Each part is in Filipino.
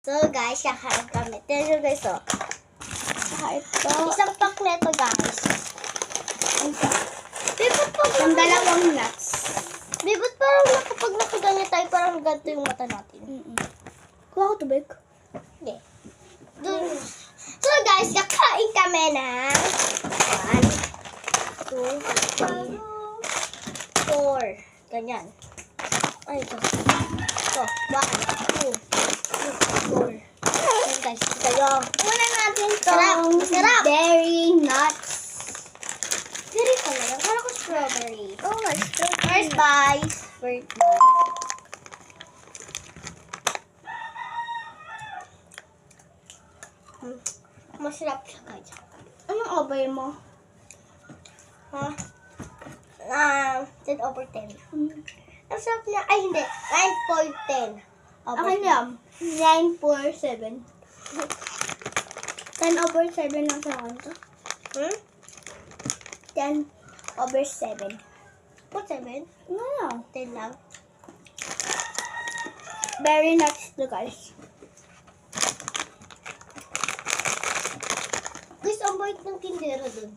So guys, kakain kami. Tignan nyo guys, oh. Ito. Isang pack neto guys. Bibot pa Ang dalawang nuts. Bibot parang kapag nakaganyan tayo, parang ganito yung mata natin. Kuha ko tubig. Hindi. So guys, kakain kami ng 1, 2, 3, 4. Ganyan. Ay, ito. Ito. 1, 2, 3, 4. Ayan guys, ito yung. Una natin Sarap. Sarap. berry nuts. Very pala lang. Kala ko strawberry. Oh, First bite. First bite. Masarap siya guys. Anong obay mo? Ha? 10 over 10. Ang sarap niya. Ay, hindi. 9.10. Akin yan. 947. 10 over 7 lang sa akin to. 10 over 7. What 7? No. 10 lang. Berry nuts to guys. Guys, ang bait ng tindera dun.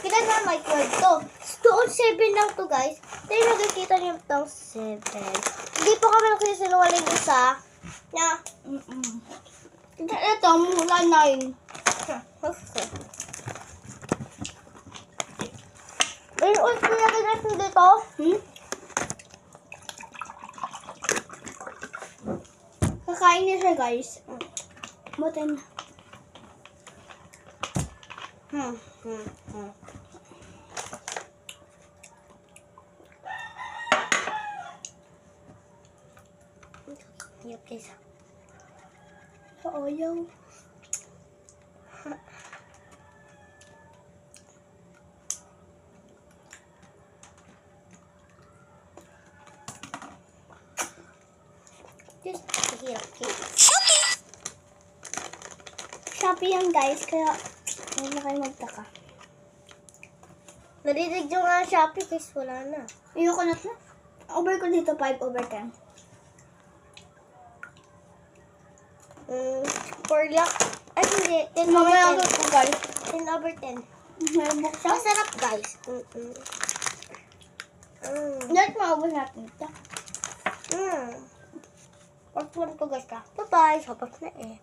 Kita na microwave to. Doon 7 lang to guys. Tayo nagkikita niyo itong 7. Hindi po kami nagsisinungaling isa. Na. Ito, mula 9. Ayun, ulit ko naging natin dito. Kakain niya siya guys. Butin. Yup, guys. Sa oyaw. Just hirap. Shopee yan guys, kaya huwag na kayo magtaka. Narinig nyo nga Shopee guys, wala na. Ayoko na. Over ko dito 5 over 10. 4 lang. Ay, hindi. 10 over Mamaya 10. ko guys. 10 over 10. May buksan. Masarap guys. Dapat maubos natin ito. Part 1 to guys ka. Bye-bye. Sapat na eh.